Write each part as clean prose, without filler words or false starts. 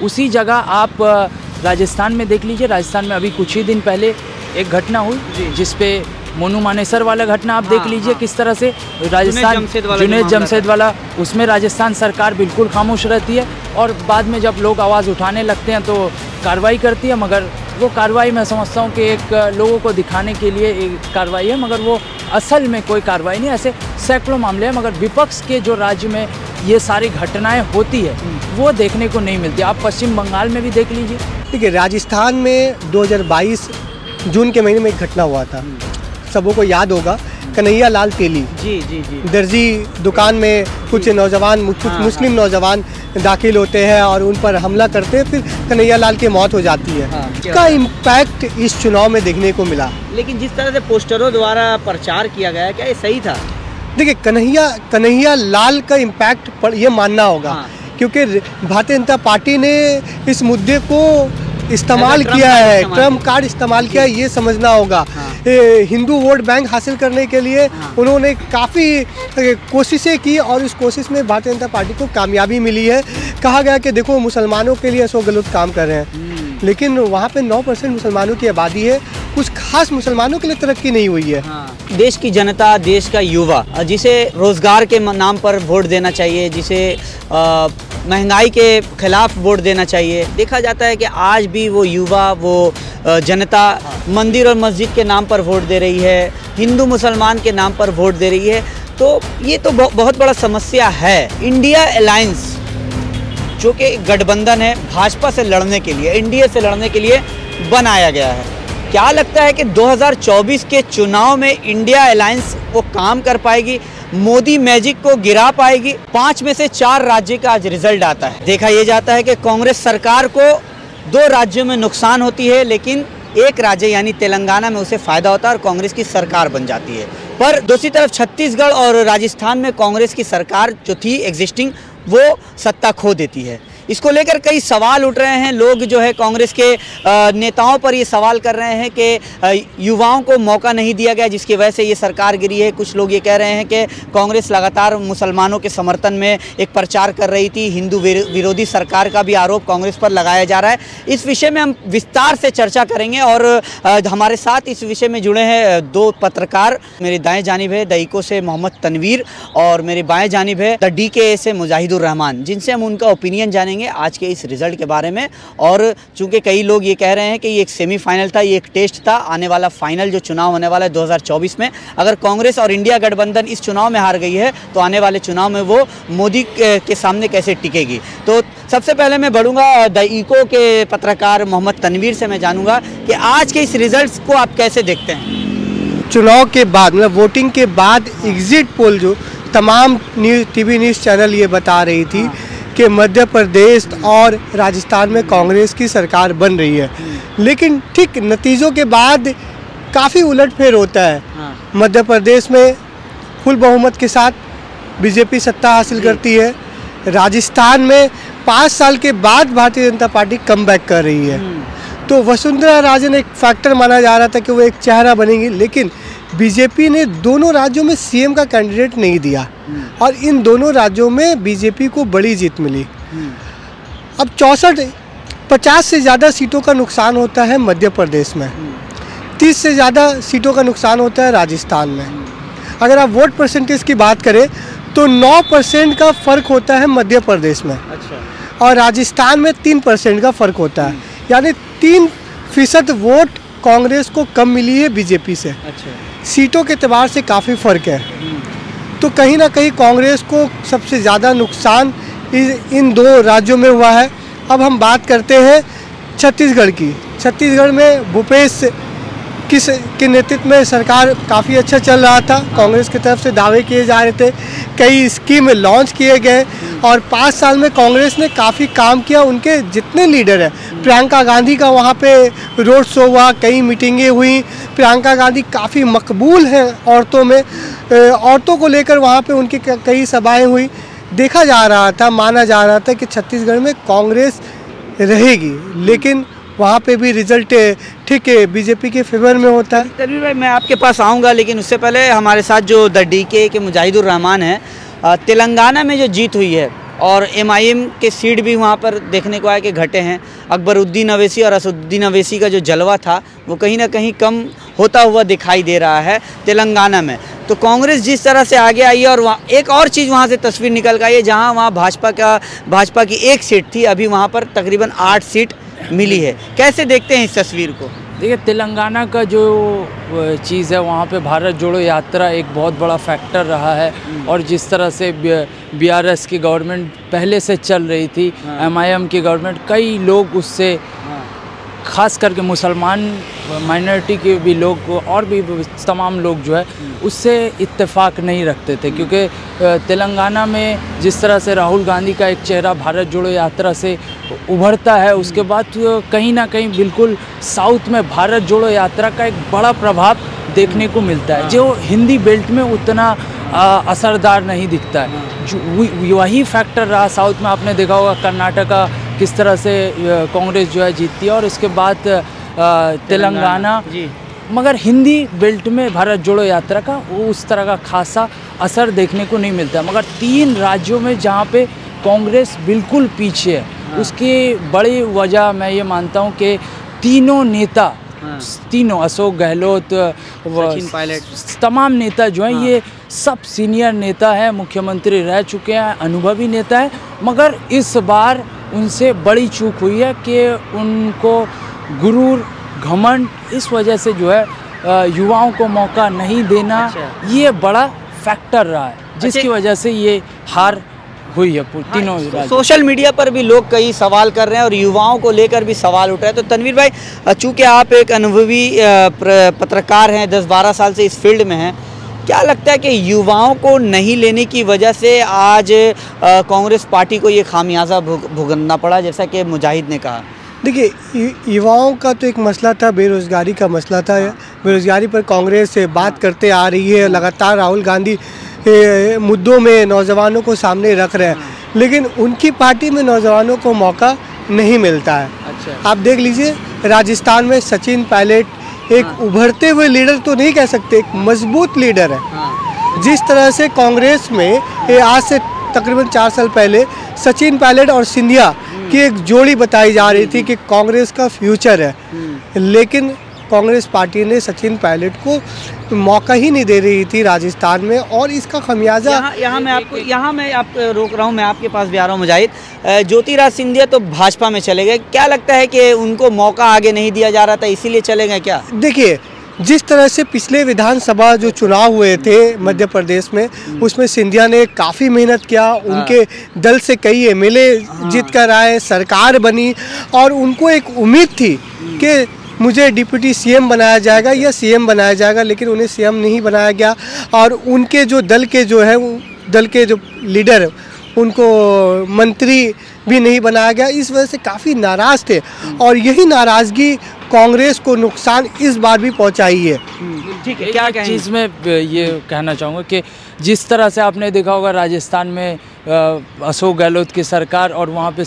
उसी जगह आप राजस्थान में देख लीजिए। राजस्थान में अभी कुछ ही दिन पहले एक घटना हुई जिसपे मोनू मानेसर वाला घटना आप देख लीजिए किस तरह से राजस्थान जुनैद जमशेद वाला, उसमें राजस्थान सरकार बिल्कुल खामोश रहती है और बाद में जब लोग आवाज़ उठाने लगते हैं तो कार्रवाई करती है। मगर वो कार्रवाई मैं समझता हूँ कि एक लोगों को दिखाने के लिए एक कार्रवाई है, मगर वो असल में कोई कार्रवाई नहीं। ऐसे सैकड़ों मामले हैं, मगर विपक्ष के जो राज्य में ये सारी घटनाएं होती है वो देखने को नहीं मिलती। आप पश्चिम बंगाल में भी देख लीजिए। देखिए, राजस्थान में 2022 जून के महीने में एक घटना हुआ था, सबों को याद होगा। कन्हैया लाल तेली जी दर्जी दुकान में कुछ नौजवान मुस्लिम नौजवान दाखिल होते हैं और उन पर हमला करते हैं, फिर कन्हैया लाल की मौत हो जाती है। इसका इम्पैक्ट इस चुनाव में देखने को मिला। लेकिन जिस तरह से पोस्टरों द्वारा प्रचार किया गया, क्या ये सही था? देखिए, कन्हैया लाल का इम्पैक्ट ये मानना होगा क्योंकि भारतीय जनता पार्टी ने इस मुद्दे को इस्तेमाल किया है, ट्रम्प कार्ड इस्तेमाल किया है, ये समझना होगा। हिंदू वोट बैंक हासिल करने के लिए उन्होंने काफ़ी कोशिशें की और इस कोशिश में भारतीय जनता पार्टी को कामयाबी मिली है। कहा गया कि देखो मुसलमानों के लिए ऐसा गलत काम कर रहे हैं, लेकिन वहाँ पे 9% मुसलमानों की आबादी है, कुछ खास मुसलमानों के लिए तरक्की नहीं हुई है। देश की जनता, देश का युवा जिसे रोजगार के नाम पर वोट देना चाहिए, जिसे महंगाई के खिलाफ वोट देना चाहिए, देखा जाता है कि आज भी वो युवा, वो जनता मंदिर और मस्जिद के नाम पर वोट दे रही है, हिंदू मुसलमान के नाम पर वोट दे रही है। तो ये तो बहुत बड़ा समस्या है। इंडिया अलायंस जो कि गठबंधन है भाजपा से लड़ने के लिए, एनडीए से लड़ने के लिए बनाया गया है। क्या लगता है कि 2024 के चुनाव में इंडिया अलायंस वो काम कर पाएगी, मोदी मैजिक को गिरा पाएगी? 5 में से 4 राज्य का आज रिजल्ट आता है। देखा यह जाता है कि कांग्रेस सरकार को 2 राज्यों में नुकसान होती है, लेकिन एक राज्य यानी तेलंगाना में उसे फायदा होता है और कांग्रेस की सरकार बन जाती है। पर दूसरी तरफ छत्तीसगढ़ और राजस्थान में कांग्रेस की सरकार जो थी एग्जिस्टिंग, वो सत्ता खो देती है। इसको लेकर कई सवाल उठ रहे हैं। लोग जो है कांग्रेस के नेताओं पर ये सवाल कर रहे हैं कि युवाओं को मौका नहीं दिया गया, जिसकी वजह से ये सरकार गिरी है। कुछ लोग ये कह रहे हैं कि कांग्रेस लगातार मुसलमानों के समर्थन में एक प्रचार कर रही थी, हिंदू विरोधी सरकार का भी आरोप कांग्रेस पर लगाया जा रहा है। इस विषय में हम विस्तार से चर्चा करेंगे और हमारे साथ इस विषय में जुड़े हैं 2 पत्रकार। मेरे दाएँ जानिब है द इको से मोहम्मद तनवीर और मेरे बाएँ जानिब है द DK से मुजाहिदुर रहमान, जिनसे हम उनका ओपिनियन जानेंगे आज के इस रिजल्ट के बारे में। और चूंकि कई लोग ये कह रहे हैं कि ये एक सेमीफाइनल था, ये एक टेस्ट था, आने वाला फाइनल जो चुनाव होने वाला है 2024 में, अगर कांग्रेस और इंडिया गठबंधन इस चुनाव में हार गई है तो आने वाले चुनाव में वो मोदी के सामने कैसे टिकेगी। तो सबसे पहले मैं बढ़ूंगा द इको के पत्रकार मोहम्मद तनवीर से। मैं जानूंगा कि आज के इस रिजल्ट को आप कैसे देखते हैं? चुनाव के बाद, मतलब वोटिंग के बाद एग्जिट पोल जो तमाम टीवी न्यूज़ चैनल ये बता रही थी कि मध्य प्रदेश और राजस्थान में कांग्रेस की सरकार बन रही है, लेकिन ठीक नतीजों के बाद काफ़ी उलटफेर होता है। मध्य प्रदेश में फुल बहुमत के साथ बीजेपी सत्ता हासिल करती है। राजस्थान में 5 साल के बाद भारतीय जनता पार्टी कमबैक कर रही है। तो वसुंधरा राजन एक फैक्टर माना जा रहा था कि वो एक चेहरा बनेंगी, लेकिन बीजेपी ने दोनों राज्यों में सीएम का कैंडिडेट नहीं दिया और इन दोनों राज्यों में बीजेपी को बड़ी जीत मिली। अब 50 से ज़्यादा सीटों का नुकसान होता है मध्य प्रदेश में, 30 से ज़्यादा सीटों का नुकसान होता है राजस्थान में। अगर आप वोट परसेंटेज की बात करें तो 9% का फ़र्क होता है मध्य प्रदेश में। अच्छा। और राजस्थान में 3% का फ़र्क होता है, यानी 3% वोट कांग्रेस को कम मिली है बीजेपी से। अच्छा। सीटों के एतबार से काफ़ी फ़र्क है। तो कहीं ना कहीं कांग्रेस को सबसे ज़्यादा नुकसान इन 2 राज्यों में हुआ है। अब हम बात करते हैं छत्तीसगढ़ की। छत्तीसगढ़ में भूपेश के नेतृत्व में सरकार काफ़ी अच्छा चल रहा था। कांग्रेस की तरफ से दावे किए जा रहे थे, कई स्कीम लॉन्च किए गए और 5 साल में कांग्रेस ने काफ़ी काम किया। उनके जितने लीडर हैं, प्रियंका गांधी का वहाँ पे रोड शो हुआ, कई मीटिंगें हुई। प्रियंका गांधी काफ़ी मकबूल हैं औरतों में, औरतों को लेकर वहाँ पे उनकी कई सभाएं हुई। देखा जा रहा था, माना जा रहा था कि छत्तीसगढ़ में कांग्रेस रहेगी, लेकिन वहाँ पे भी रिजल्ट ठीक है बीजेपी के फेवर में होता है। तनवीर भाई, मैं आपके पास आऊँगा, लेकिन उससे पहले हमारे साथ जो द DK के मुजाहिदुर रहमान हैं, तेलंगाना में जो जीत हुई है और MIM के सीट भी वहाँ पर देखने को आया कि घटे हैं। अकबरुद्दीन अवैसी और असदुद्दीन अवैसी का जो जलवा था वो कहीं ना कहीं कम होता हुआ दिखाई दे रहा है तेलंगाना में। तो कांग्रेस जिस तरह से आगे आई है, और वहाँ एक और चीज़ वहाँ से तस्वीर निकल कर आई है, जहाँ वहाँ भाजपा की एक सीट थी, अभी वहाँ पर तकरीबन 8 सीट मिली है। कैसे देखते हैं इस तस्वीर को? देखिए, तेलंगाना का जो चीज़ है वहाँ पे भारत जोड़ो यात्रा एक बहुत बड़ा फैक्टर रहा है। और जिस तरह से BRS की गवर्नमेंट पहले से चल रही थी, MIM की गवर्नमेंट, कई लोग उससे, ख़ास करके मुसलमान माइनॉरिटी के भी लोग और भी तमाम लोग जो है उससे इत्तेफाक नहीं रखते थे। क्योंकि तेलंगाना में जिस तरह से राहुल गांधी का एक चेहरा भारत जोड़ो यात्रा से उभरता है, उसके बाद कहीं ना कहीं बिल्कुल साउथ में भारत जोड़ो यात्रा का एक बड़ा प्रभाव देखने को मिलता है, जो हिंदी बेल्ट में उतना असरदार नहीं दिखता है। वही फैक्टर रहा साउथ में। आपने देखा होगा कर्नाटका किस तरह से कांग्रेस जो है जीतती है, और इसके बाद तेलंगाना। मगर हिंदी बेल्ट में भारत जोड़ो यात्रा का वो उस तरह का खासा असर देखने को नहीं मिलता। मगर 3 राज्यों में जहाँ पे कांग्रेस बिल्कुल पीछे है, उसकी बड़ी वजह मैं ये मानता हूँ कि तीनों नेता, तीनों, अशोक गहलोत, सचिन पायलट, तमाम नेता जो हैं ये सब सीनियर नेता हैं, मुख्यमंत्री रह चुके हैं, अनुभवी नेता हैं। मगर इस बार उनसे बड़ी चूक हुई है कि उनको गुरूर, घमंड, इस वजह से जो है युवाओं को मौका नहीं देना, ये बड़ा फैक्टर रहा है, जिसकी वजह से ये हार हुई है तीनों। सोशल मीडिया पर भी लोग कई सवाल कर रहे हैं और युवाओं को लेकर भी सवाल उठ रहे हैं। तो तनवीर भाई, चूँकि आप एक अनुभवी पत्रकार हैं, 10-12 साल से इस फील्ड में हैं, क्या लगता है कि युवाओं को नहीं लेने की वजह से आज कांग्रेस पार्टी को ये खामियाजा भुगतना पड़ा, जैसा कि मुजाहिद ने कहा? देखिए, युवाओं का तो एक मसला था, बेरोज़गारी का मसला था। बेरोज़गारी पर कांग्रेस से बात करते आ रही है, लगातार राहुल गांधी मुद्दों में नौजवानों को सामने रख रहे हैं, लेकिन उनकी पार्टी में नौजवानों को मौका नहीं मिलता है। अच्छा। आप देख लीजिए, राजस्थान में सचिन पायलट एक उभरते हुए लीडर तो नहीं कह सकते, एक मजबूत लीडर है। जिस तरह से कांग्रेस में आज से तकरीबन 4 साल पहले सचिन पायलट और सिंधिया की एक जोड़ी बताई जा रही थी कि कांग्रेस का फ्यूचर है, लेकिन कांग्रेस पार्टी ने सचिन पायलट को मौका ही नहीं दे रही थी राजस्थान में, और इसका खमियाजा यहाँ मैं आप रोक रहा हूँ, मैं आपके पास भी आ रहा हूँ मुजाहिद। ज्योतिराज सिंधिया तो भाजपा में चले गए, क्या लगता है कि उनको मौका आगे नहीं दिया जा रहा था, इसीलिए चले गए क्या? देखिए, जिस तरह से पिछले विधानसभा जो चुनाव हुए थे मध्य प्रदेश में, उसमें सिंधिया ने काफ़ी मेहनत किया, उनके दल से कई MLA जीत कर आए, सरकार बनी, और उनको एक उम्मीद थी कि मुझे डिप्टी CM बनाया जाएगा या CM बनाया जाएगा, लेकिन उन्हें CM नहीं बनाया गया। और उनके जो दल के जो लीडर, उनको मंत्री भी नहीं बनाया गया। इस वजह से काफ़ी नाराज़ थे, और यही नाराज़गी कांग्रेस को नुकसान इस बार भी पहुंचाई है। ठीक है, क्या चीज़ में ये कहना चाहूँगा कि जिस तरह से आपने देखा होगा राजस्थान में अशोक गहलोत की सरकार, और वहाँ पे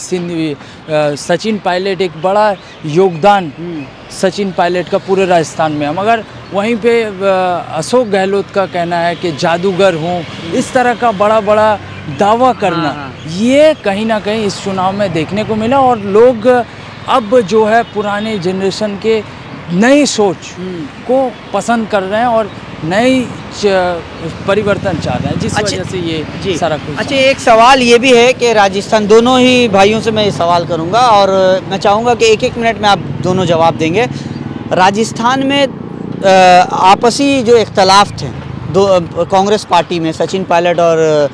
सचिन पायलट, एक बड़ा योगदान सचिन पायलट का पूरे राजस्थान में है। मगर वहीं पे अशोक गहलोत का कहना है कि जादूगर हूँ, इस तरह का बड़ा बड़ा दावा करना, ये कहीं ना कहीं इस चुनाव में देखने को मिला। और लोग अब जो है पुराने जनरेशन के नई सोच को पसंद कर रहे हैं और नई परिवर्तन चाह रहे हैं, जिस वजह से ये सारा कुछ। अच्छा, एक सवाल ये भी है कि राजस्थान, दोनों ही भाइयों से मैं ये सवाल करूंगा और मैं चाहूँगा कि 1-1 मिनट में आप दोनों जवाब देंगे। राजस्थान में आपसी जो इख्तलाफ थे कांग्रेस पार्टी में, सचिन पायलट और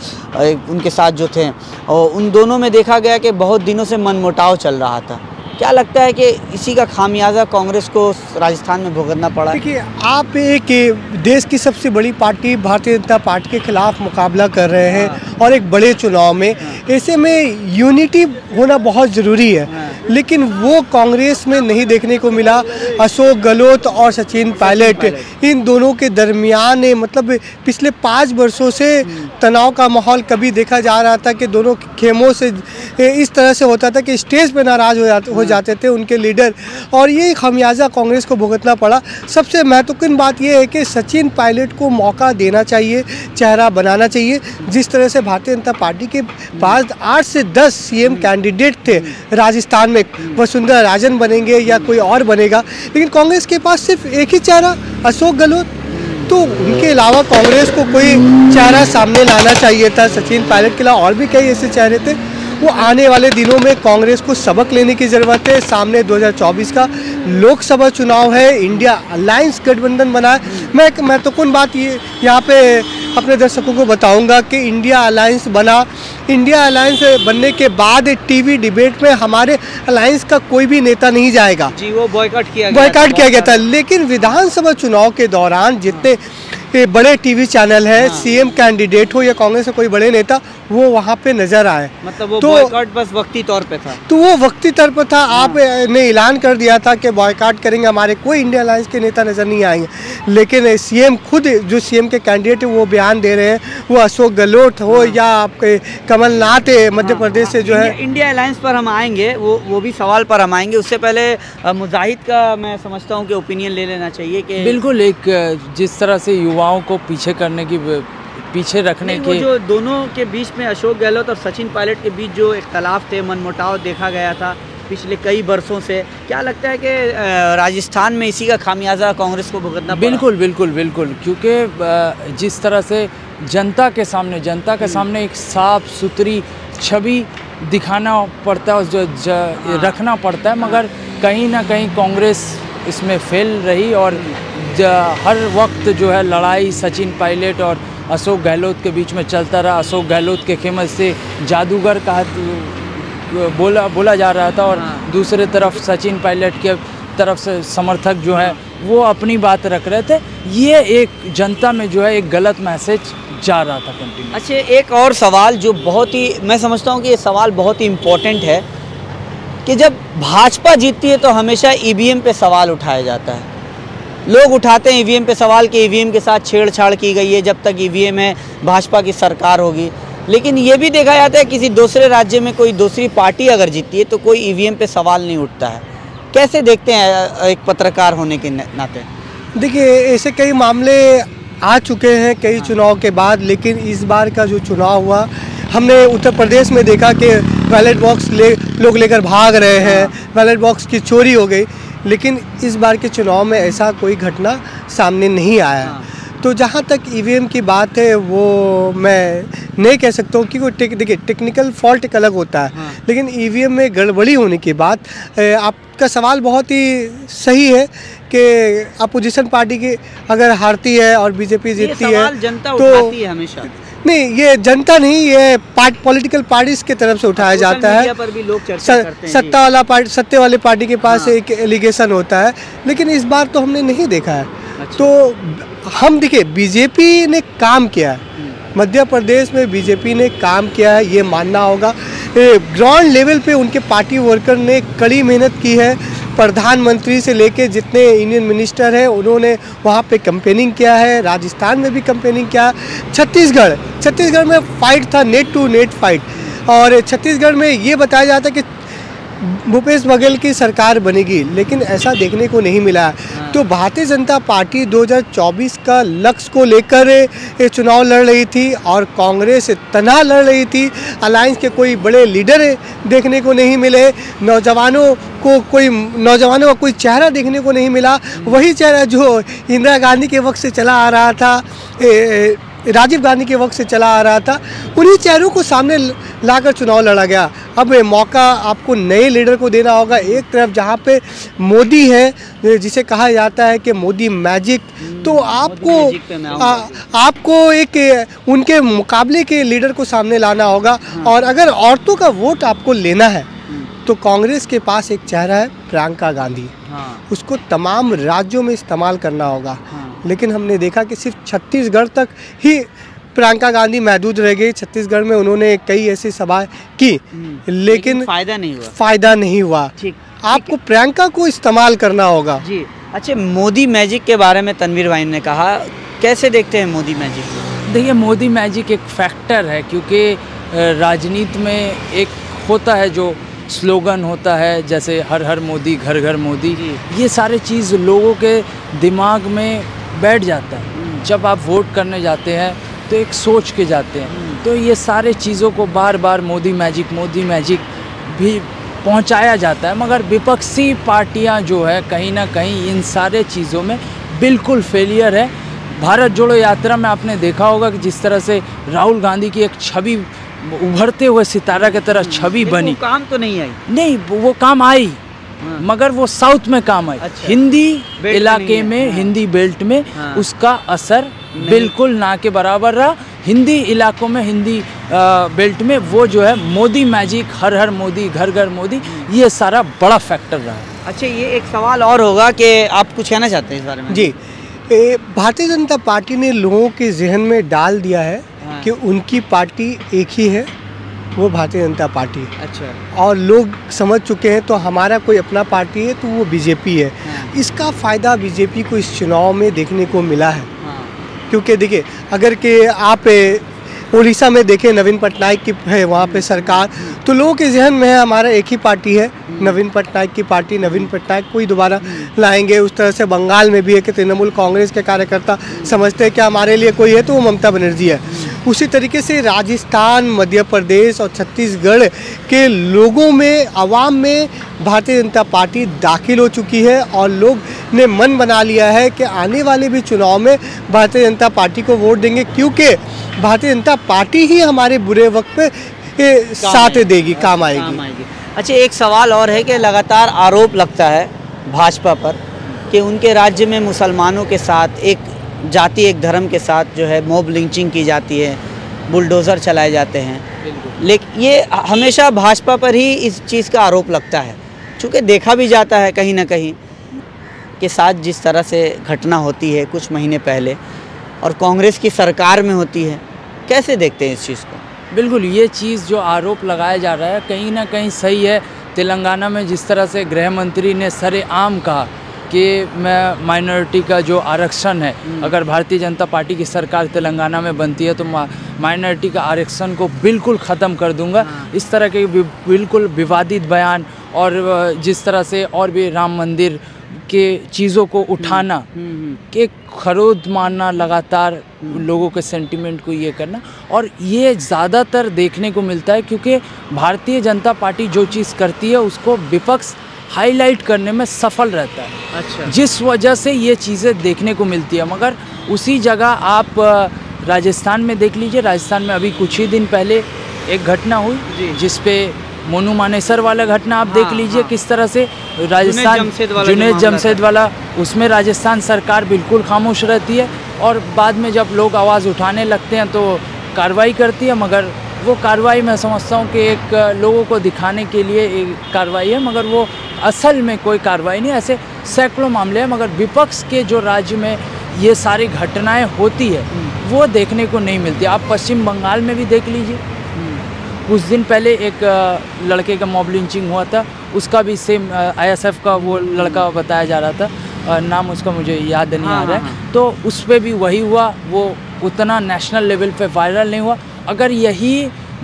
उनके साथ जो थे, और उन दोनों में देखा गया कि बहुत दिनों से मनमुटाव चल रहा था। क्या लगता है कि इसी का खामियाजा कांग्रेस को राजस्थान में भुगतना पड़ा? देखिए, आप एक देश की सबसे बड़ी पार्टी भारतीय जनता पार्टी के खिलाफ मुकाबला कर रहे हैं और एक बड़े चुनाव में, ऐसे में यूनिटी होना बहुत ज़रूरी है, लेकिन वो कांग्रेस में नहीं देखने को मिला। अशोक गहलोत और सचिन पायलट, इन दोनों के दरमियान मतलब पिछले 5 वर्षों से तनाव का माहौल कभी देखा जा रहा था कि दोनों खेमों से इस तरह से होता था कि स्टेज पर नाराज़ हो जाते थे उनके लीडर, और ये खामियाजा कांग्रेस को भुगतना पड़ा। सबसे महत्वपूर्ण बात यह है कि सचिन पायलट को मौका देना चाहिए, चेहरा बनाना चाहिए। जिस तरह से भारतीय जनता पार्टी के पास 8 से 10 सीएम कैंडिडेट थे राजस्थान में, वसुंधरा राजन बनेंगे या कोई और बनेगा, लेकिन कांग्रेस के पास सिर्फ एक ही चेहरा, अशोक गहलोत। तो उनके अलावा कांग्रेस को कोई चेहरा सामने लाना चाहिए था। सचिन पायलट के अलावा और भी कई ऐसे चेहरे थे। वो आने वाले दिनों में कांग्रेस को सबक लेने की ज़रूरत है। सामने 2024 का लोकसभा चुनाव है, इंडिया अलायंस गठबंधन बना है। मैं एक महत्वपूर्ण बात ये यहाँ पे अपने दर्शकों को बताऊंगा कि इंडिया अलायंस बना। इंडिया अलायंस बनने के बाद टीवी डिबेट में हमारे अलायंस का कोई भी नेता नहीं जाएगा जी, वो बॉयकॉट किया गया था। लेकिन विधानसभा चुनाव के दौरान जितने बड़े टीवी चैनल है, सीएम कैंडिडेट हो या कांग्रेस के कोई बड़े नेता, वो वहाँ पे नजर आए। मतलब वो बॉयकॉट बस वक्ती तौर पे था। तो वो वक्ती तौर पर था। आपने ऐलान कर दिया था कि बॉयकॉट करेंगे, हमारे कोई इंडिया अलायंस के नेता नजर नहीं आएंगे। लेकिन सीएम खुद, जो सीएम के कैंडिडेट है, वो बयान दे रहे हैं, वो अशोक गहलोत हो या आपके कमलनाथ मध्य प्रदेश से जो है। इंडिया अलायंस पर हम आएंगे, वो भी सवाल पर हम आएंगे। उससे पहले मुजाहिद का मैं समझता हूँ कि ओपिनियन ले लेना चाहिए कि बिल्कुल एक जिस तरह से युवाओं को पीछे रखने के, जो दोनों के बीच में अशोक गहलोत और सचिन पायलट के बीच जो इख्तलाफ थे, मनमुटाव देखा गया था पिछले कई वर्षों से, क्या लगता है कि राजस्थान में इसी का खामियाजा कांग्रेस को भुगतना पड़ा? बिल्कुल, क्योंकि जिस तरह से जनता के सामने एक साफ सुथरी छवि दिखाना पड़ता है, जो रखना पड़ता है, मगर कहीं ना कहीं कांग्रेस इसमें फेल रही और हर वक्त जो है लड़ाई सचिन पायलट और अशोक गहलोत के बीच में चलता रहा। अशोक गहलोत के खेमत से जादूगर कहा बोला जा रहा था और दूसरे तरफ सचिन पायलट के तरफ से समर्थक जो है वो अपनी बात रख रहे थे। ये एक जनता में जो है एक गलत मैसेज जा रहा था कंटिन्यू। अच्छा, एक और सवाल जो बहुत ही, मैं समझता हूँ कि ये सवाल बहुत ही इम्पोर्टेंट है कि जब भाजपा जीतती है तो हमेशा ईवीएम पे सवाल उठाया जाता है। लोग उठाते हैं ईवीएम पे सवाल कि ईवीएम के साथ छेड़छाड़ की गई है, जब तक ईवीएम है भाजपा की सरकार होगी। लेकिन ये भी देखा जाता है किसी दूसरे राज्य में कोई दूसरी पार्टी अगर जीतती है तो कोई ईवीएम पे सवाल नहीं उठता है। कैसे देखते हैं एक पत्रकार होने के नाते? देखिए, ऐसे कई मामले आ चुके हैं कई चुनाव के बाद, लेकिन इस बार का जो चुनाव हुआ, हमने उत्तर प्रदेश में देखा कि बैलेट बॉक्स लोग लेकर भाग रहे हैं, बैलेट बॉक्स की चोरी हो गई। लेकिन इस बार के चुनाव में ऐसा कोई घटना सामने नहीं आया। तो जहाँ तक ईवीएम की बात है, वो मैं नहीं कह सकता हूँ कि देखिए टेक्निकल फॉल्ट एक अलग होता है, लेकिन ईवीएम में गड़बड़ी होने की बात, आपका सवाल बहुत ही सही है कि अपोजिशन पार्टी की अगर हारती है और बीजेपी जीतती है जनता तो उठाती है हमेशा। नहीं, ये जनता नहीं, ये पॉलिटिकल पार्टीज की तरफ से उठाया जाता है। पर भी लोग चर्चा करते हैं। सत्ता वाले पार्टी के पास एक एलिगेशन होता है, लेकिन इस बार तो हमने नहीं देखा है। अच्छा। तो हम देखिए, बीजेपी ने काम किया है, मध्य प्रदेश में बीजेपी ने काम किया है, ये मानना होगा। ग्राउंड लेवल पे उनके पार्टी वर्कर ने कड़ी मेहनत की है। प्रधानमंत्री से लेके जितने यूनियन मिनिस्टर हैं, उन्होंने वहाँ पे कैंपेनिंग किया है। राजस्थान में भी कैंपेनिंग किया। छत्तीसगढ़ में फाइट था, नेट टू नेट फाइट, और छत्तीसगढ़ में ये बताया जाता है कि भूपेश बघेल की सरकार बनेगी, लेकिन ऐसा देखने को नहीं मिला। तो भारतीय जनता पार्टी 2024 का लक्ष्य को लेकर ये चुनाव लड़ रही थी और कांग्रेस तनहा लड़ रही थी। अलायंस के कोई बड़े लीडर देखने को नहीं मिले, नौजवानों का कोई चेहरा देखने को नहीं मिला। वही चेहरा जो इंदिरा गांधी के वक्त से चला आ रहा था, राजीव गांधी के वक्त से चला आ रहा था, उन्हीं चेहरों को सामने लाकर चुनाव लड़ा गया। अब मौका आपको नए लीडर को देना होगा। एक तरफ जहाँ पे मोदी है, जिसे कहा जाता है कि मोदी मैजिक, तो आपको एक उनके मुकाबले के लीडर को सामने लाना होगा। और अगर औरतों का वोट आपको लेना है तो कांग्रेस के पास एक चेहरा है, प्रियंका गांधी। उसको तमाम राज्यों में इस्तेमाल करना होगा। लेकिन हमने देखा कि सिर्फ छत्तीसगढ़ तक ही प्रियंका गांधी महदूद रह गई। छत्तीसगढ़ में उन्होंने कई ऐसी सभाएं की, लेकिन फायदा नहीं हुआ। आपको प्रियंका को इस्तेमाल करना होगा जी। अच्छा, मोदी मैजिक के बारे में तनवीर भाई ने कहा, कैसे देखते हैं मोदी मैजिक को? देखिए, मोदी मैजिक एक फैक्टर है, क्योंकि राजनीति में एक होता है जो स्लोगन होता है, जैसे हर हर मोदी घर घर मोदी, ये सारे चीज़ लोगों के दिमाग में बैठ जाता है। जब आप वोट करने जाते हैं तो एक सोच के जाते हैं, तो ये सारे चीज़ों को बार बार मोदी मैजिक भी पहुंचाया जाता है, मगर विपक्षी पार्टियां जो है कहीं ना कहीं इन सारे चीज़ों में बिल्कुल फेलियर है। भारत जोड़ो यात्रा में आपने देखा होगा कि जिस तरह से राहुल गांधी की एक छवि उभरते हुए सितारा की तरह छवि बनी, वो काम तो नहीं आई। नहीं, वो काम आई, मगर वो साउथ में काम आई। अच्छा। हिंदी इलाके में, हिंदी बेल्ट में उसका असर बिल्कुल ना के बराबर रहा। हिंदी इलाकों में, हिंदी बेल्ट में वो जो है मोदी मैजिक, हर हर मोदी, घर घर मोदी, ये सारा बड़ा फैक्टर रहा। अच्छा, ये एक सवाल और होगा कि आप कुछ कहना चाहते हैं इस बारे में? जी, भारतीय जनता पार्टी ने लोगों के जहन में डाल दिया है कि उनकी पार्टी एक ही है, वो भारतीय जनता पार्टी। अच्छा। और लोग समझ चुके हैं तो हमारा कोई अपना पार्टी है तो वो बीजेपी है। इसका फ़ायदा बीजेपी को इस चुनाव में देखने को मिला है। क्योंकि देखिए, अगर कि आप उड़ीसा में देखें, नवीन पटनायक की है वहाँ पे सरकार, तो लोगों के जहन में है हमारा एक ही पार्टी है, नवीन पटनायक की पार्टी, नवीन पटनायक को ही दोबारा लाएंगे। उस तरह से बंगाल में भी है कि तृणमूल कांग्रेस के कार्यकर्ता समझते हैं कि हमारे लिए कोई है तो वो ममता बनर्जी है। उसी तरीके से राजस्थान, मध्य प्रदेश और छत्तीसगढ़ के लोगों में, आवाम में भारतीय जनता पार्टी दाखिल हो चुकी है और लोग ने मन बना लिया है कि आने वाले भी चुनाव में भारतीय जनता पार्टी को वोट देंगे, क्योंकि भारतीय जनता पार्टी ही हमारे बुरे वक्त पे साथ देगी, काम आएगी। अच्छा, एक सवाल और है कि लगातार आरोप लगता है भाजपा पर कि उनके राज्य में मुसलमानों के साथ, एक जाति, एक धर्म के साथ जो है मॉब लिंचिंग की जाती है, बुलडोज़र चलाए जाते हैं। लेकिन ये हमेशा भाजपा पर ही इस चीज़ का आरोप लगता है, चूँकि देखा भी जाता है कहीं ना कहीं के साथ जिस तरह से घटना होती है कुछ महीने पहले और कांग्रेस की सरकार में होती है। कैसे देखते हैं इस चीज़ को? बिल्कुल, ये चीज़ जो आरोप लगाया जा रहा है कहीं ना कहीं सही है। तेलंगाना में जिस तरह से गृह मंत्री ने सरेआम कहा कि मैं माइनॉरिटी का जो आरक्षण है, अगर भारतीय जनता पार्टी की सरकार तेलंगाना में बनती है तो माइनॉरिटी का आरक्षण को बिल्कुल ख़त्म कर दूंगा। इस तरह के बिल्कुल विवादित बयान, और जिस तरह से और भी राम मंदिर के चीज़ों को उठाना, के खरोद मारना, लगातार लोगों के सेंटिमेंट को ये करना, और ये ज़्यादातर देखने को मिलता है क्योंकि भारतीय जनता पार्टी जो चीज़ करती है उसको विपक्ष हाईलाइट करने में सफल रहता है। अच्छा। जिस वजह से ये चीज़ें देखने को मिलती है। मगर उसी जगह आप राजस्थान में देख लीजिए, राजस्थान में अभी कुछ ही दिन पहले एक घटना हुई जिसपे मोनू मानेसर वाला घटना आप देख लीजिए, किस तरह से राजस्थान, जुनैद जमशेद वाला, उसमें राजस्थान सरकार बिल्कुल खामोश रहती है और बाद में जब लोग आवाज़ उठाने लगते हैं तो कार्रवाई करती है। मगर वो कार्रवाई मैं समझता हूँ कि एक लोगों को दिखाने के लिए एक कार्रवाई है, मगर वो असल में कोई कार्रवाई नहीं। ऐसे सैकड़ों मामले हैं, मगर विपक्ष के जो राज्य में ये सारी घटनाएं होती है वो देखने को नहीं मिलती। आप पश्चिम बंगाल में भी देख लीजिए, कुछ दिन पहले एक लड़के का मॉब लिंचिंग हुआ था, उसका भी सेम ISF का वो लड़का बताया जा रहा था, नाम उसका मुझे याद नहीं आ रहा है। तो उस पर भी वही हुआ, वो उतना नेशनल लेवल पे वायरल नहीं हुआ। अगर यही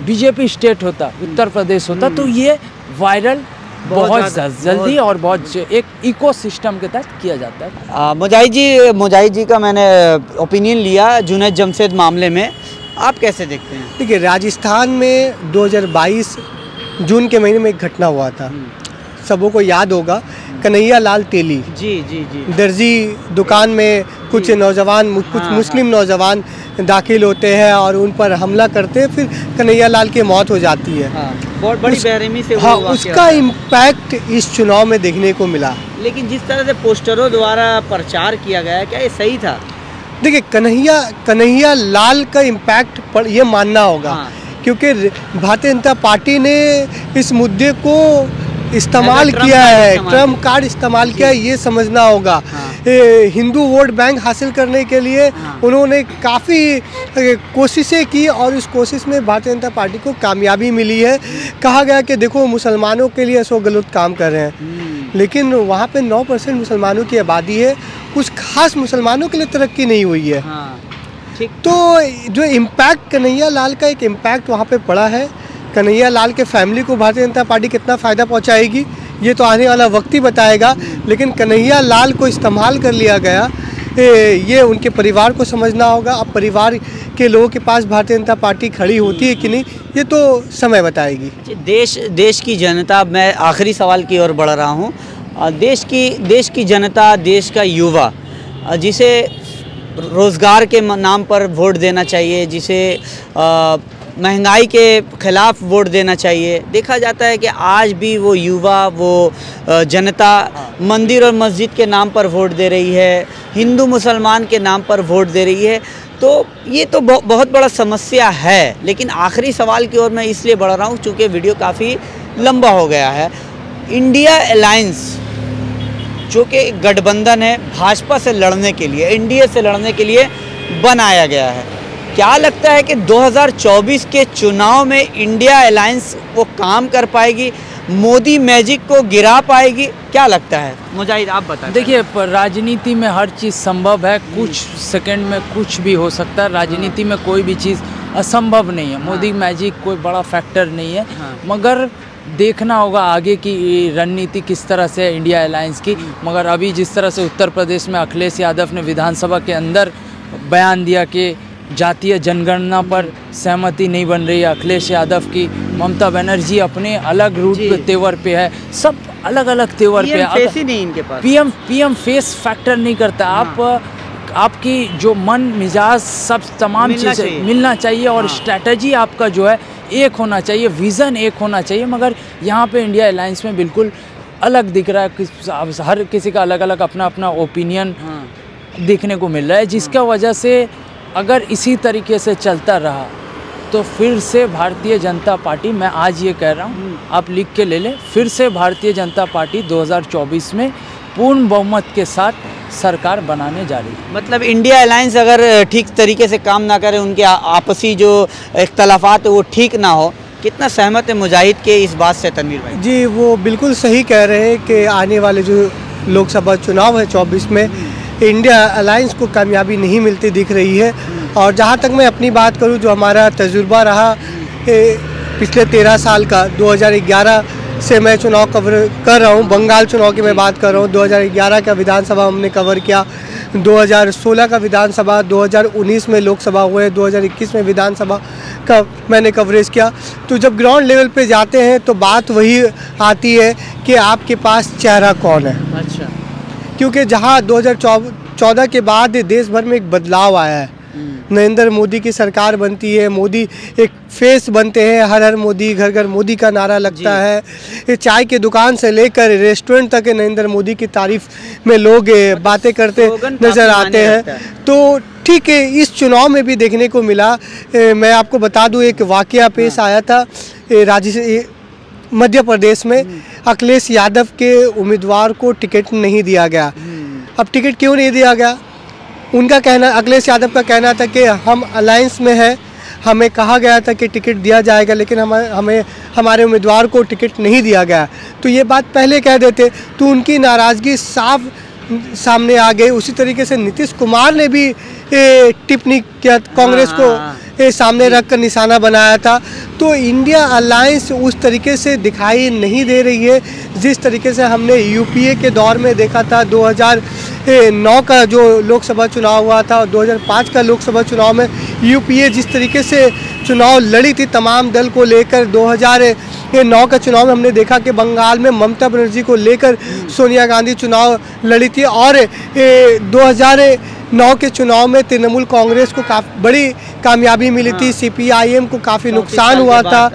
बीजेपी स्टेट होता, उत्तर प्रदेश होता, तो ये वायरल बहुत जल्दी और बहुत एक इकोसिस्टम के तहत किया जाता है। मुजाहिद जी का मैंने ओपिनियन लिया जुनैद जमशेद मामले में, आप कैसे देखते हैं? देखिए, राजस्थान में 2022 जून के महीने में एक घटना हुआ था, सबों को याद होगा, कन्हैया लाल तेली जी दर्जी दुकान में कुछ नौजवान, कुछ मुस्लिम नौजवान दाखिल होते हैं और उन पर हमला करते हैं, फिर कन्हैया लाल की मौत हो जाती है। बहुत बड़ी बेरहमी से हाँ, उसका इम्पैक्ट इस चुनाव में देखने को मिला। लेकिन जिस तरह से पोस्टरों द्वारा प्रचार किया गया, क्या ये सही था? देखिए, कन्हैया लाल का इम्पैक्ट ये मानना होगा, क्योंकि भारतीय जनता पार्टी ने इस मुद्दे को इस्तेमाल किया है, ट्रम्प कार्ड इस्तेमाल किया है, ये समझना होगा। हिंदू वोट बैंक हासिल करने के लिए उन्होंने काफ़ी कोशिशें की और इस कोशिश में भारतीय जनता पार्टी को कामयाबी मिली है। कहा गया कि देखो, मुसलमानों के लिए ऐसा गलत काम कर रहे हैं, लेकिन वहाँ पे 9% मुसलमानों की आबादी है, कुछ खास मुसलमानों के लिए तरक्की नहीं हुई है। तो जो इम्पैक्ट कन्हैया लाल का एक इम्पैक्ट वहाँ पे पड़ा है। कन्हैया लाल के फैमिली को भारतीय जनता पार्टी कितना फ़ायदा पहुँचाएगी ये तो आने वाला वक्त ही बताएगा, लेकिन कन्हैया लाल को इस्तेमाल कर लिया गया ये उनके परिवार को समझना होगा। अब परिवार के लोगों के पास भारतीय जनता पार्टी खड़ी होती है कि नहीं, ये तो समय बताएगी। देश की जनता, मैं आखिरी सवाल की ओर बढ़ रहा हूँ। देश की जनता, देश का युवा जिसे रोज़गार के नाम पर वोट देना चाहिए, जिसे महंगाई के ख़िलाफ़ वोट देना चाहिए, देखा जाता है कि आज भी वो युवा, वो जनता मंदिर और मस्जिद के नाम पर वोट दे रही है, हिंदू मुसलमान के नाम पर वोट दे रही है। तो ये तो बहुत बड़ा समस्या है। लेकिन आखिरी सवाल की ओर मैं इसलिए बढ़ रहा हूँ चूँकि वीडियो काफ़ी लंबा हो गया है। इंडिया अलायंस जो कि गठबंधन है भाजपा से लड़ने के लिए, एनडीए से लड़ने के लिए बनाया गया है, क्या लगता है कि 2024 के चुनाव में इंडिया अलायंस वो काम कर पाएगी, मोदी मैजिक को गिरा पाएगी? क्या लगता है मुजाहिद, आप बताएं। देखिए, राजनीति में हर चीज़ संभव है, कुछ सेकंड में कुछ भी हो सकता है। राजनीति में कोई भी चीज़ असंभव नहीं है। मोदी मैजिक कोई बड़ा फैक्टर नहीं है, मगर देखना होगा आगे की रणनीति किस तरह से है इंडिया अलायंस की। मगर अभी जिस तरह से उत्तर प्रदेश में अखिलेश यादव ने विधानसभा के अंदर बयान दिया कि जातीय जनगणना पर सहमति नहीं बन रही है अखिलेश यादव की, ममता बनर्जी अपने अलग रूट पे तेवर पे है, सब अलग अलग तेवर पे है। फेस ही नहीं इनके पास, पीएम फेस फैक्टर नहीं करता। आपकी जो मन मिजाज सब तमाम चीज़ें मिलना चाहिए और स्ट्रैटेजी आपका जो है एक होना चाहिए, विज़न एक होना चाहिए। मगर यहाँ पे इंडिया अलायंस में बिल्कुल अलग दिख रहा है। हर किसी का अलग अलग अपना अपना ओपिनियन देखने को मिल रहा है, जिसका वजह से अगर इसी तरीके से चलता रहा तो फिर से भारतीय जनता पार्टी, मैं आज ये कह रहा हूँ, आप लिख के ले लें, फिर से भारतीय जनता पार्टी 2024 में पूर्ण बहुमत के साथ सरकार बनाने जा रही है। मतलब इंडिया अलायंस अगर ठीक तरीके से काम ना करे, उनके आपसी जो इख्तलाफात है वो ठीक ना हो, कितना सहमत है मुजाहिद के इस बात से तनवीर भाई? जी, वो बिल्कुल सही कह रहे हैं कि आने वाले जो लोकसभा चुनाव है 24 में इंडिया अलायंस को कामयाबी नहीं मिलती दिख रही है। और जहाँ तक मैं अपनी बात करूँ, जो हमारा तजुर्बा रहा पिछले 13 साल का, 2011 से मैं चुनाव कवर कर रहा हूँ। बंगाल चुनाव की मैं बात कर रहा हूँ। 2011 का विधानसभा हमने कवर किया, 2016 का विधानसभा, 2019 में लोकसभा हुए, 2021 में विधानसभा का मैंने कवरेज किया। तो जब ग्राउंड लेवल पे जाते हैं तो बात वही आती है कि आपके पास चेहरा कौन है। अच्छा, क्योंकि जहाँ 2014 के बाद देश भर में एक बदलाव आया है, नरेंद्र मोदी की सरकार बनती है, मोदी एक फेस बनते हैं, हर हर मोदी, घर घर मोदी का नारा लगता है। ये चाय की दुकान से लेकर रेस्टोरेंट तक नरेंद्र मोदी की तारीफ में लोग बातें करते नज़र आते हैं। तो ठीक है, इस चुनाव में भी देखने को मिला। मैं आपको बता दूं, एक वाकया पेश आया था मध्य प्रदेश में। अखिलेश यादव के उम्मीदवार को टिकट नहीं दिया गया। अब टिकट क्यों नहीं दिया गया? उनका कहना, अखिलेश यादव का कहना था कि हम अलायंस में हैं, हमें कहा गया था कि टिकट दिया जाएगा, लेकिन हमें हमारे उम्मीदवार को टिकट नहीं दिया गया। तो ये बात पहले कह देते तो उनकी नाराज़गी साफ सामने आ गई। उसी तरीके से नीतीश कुमार ने भी टिप्पणी किया, कांग्रेस को सामने रख कर निशाना बनाया था। तो इंडिया अलायंस उस तरीके से दिखाई नहीं दे रही है जिस तरीके से हमने यूपीए के दौर में देखा था। 2009 का जो लोकसभा चुनाव हुआ था और 2005 का लोकसभा चुनाव में यूपीए जिस तरीके से चुनाव लड़ी थी तमाम दल को लेकर, 2009 का चुनाव में हमने देखा कि बंगाल में ममता बनर्जी को लेकर सोनिया गांधी चुनाव लड़ी थी और 2009 के चुनाव में तृणमूल कांग्रेस को काफ़ी बड़ी कामयाबी मिली थी। सीपीआईएम को काफ़ी नुकसान हुआ था।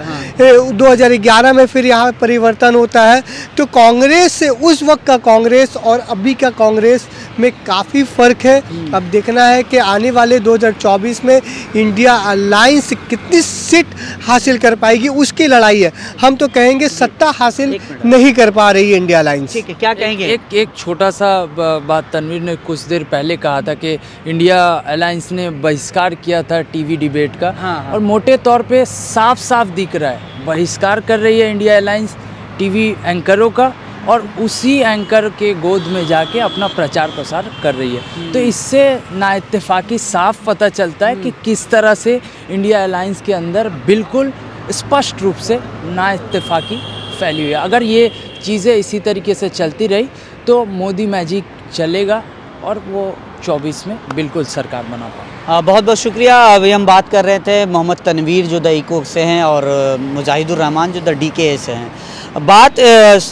2011 में फिर यहाँ परिवर्तन होता है। तो कांग्रेस से उस वक्त का कांग्रेस और अभी का कांग्रेस में काफ़ी फ़र्क है। अब देखना है कि आने वाले 2024 में इंडिया अलायंस कितनी सीट हासिल कर पाएगी, उसकी लड़ाई है। हम तो कहेंगे सत्ता हासिल नहीं कर पा रही है इंडिया अलायंस। ठीक है, क्या कहेंगे? एक छोटा सा बात तनवीर ने कुछ देर पहले कहा था कि इंडिया अलायंस ने बहिष्कार किया था टीवी डिबेट का। और मोटे तौर पे साफ साफ दिख रहा है बहिष्कार कर रही है इंडिया अलायंस टीवी एंकरों का, और उसी एंकर के गोद में जाके अपना प्रचार प्रसार कर रही है। तो इससे नाइत्तेफाकी साफ पता चलता है कि किस तरह से इंडिया अलायंस के अंदर बिल्कुल स्पष्ट रूप से नाइत्तेफाकी फैली हुई है। अगर ये चीज़ें इसी तरीके से चलती रही तो मोदी मैजिक चलेगा और वो 24 में बिल्कुल सरकार बना पाए। बहुत बहुत शुक्रिया। अभी हम बात कर रहे थे मोहम्मद तनवीर जो द इको से हैं और मुजाहिदुर रहमान जो द DKA से हैं। बात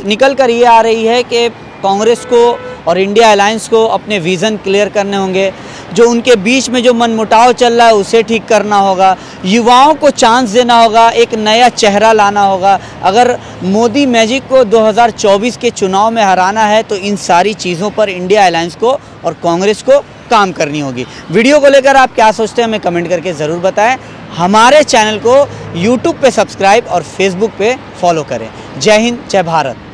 निकल कर ये आ रही है कि कांग्रेस को और इंडिया अलायंस को अपने विज़न क्लियर करने होंगे, जो उनके बीच में जो मनमुटाव चल रहा है उसे ठीक करना होगा, युवाओं को चांस देना होगा, एक नया चेहरा लाना होगा। अगर मोदी मैजिक को 2024 के चुनाव में हराना है तो इन सारी चीज़ों पर इंडिया अलायंस को और कांग्रेस को काम करनी होगी। वीडियो को लेकर आप क्या सोचते हैं हमें कमेंट करके ज़रूर बताएं। हमारे चैनल को YouTube पे सब्सक्राइब और Facebook पे फॉलो करें। जय हिंद, जय भारत।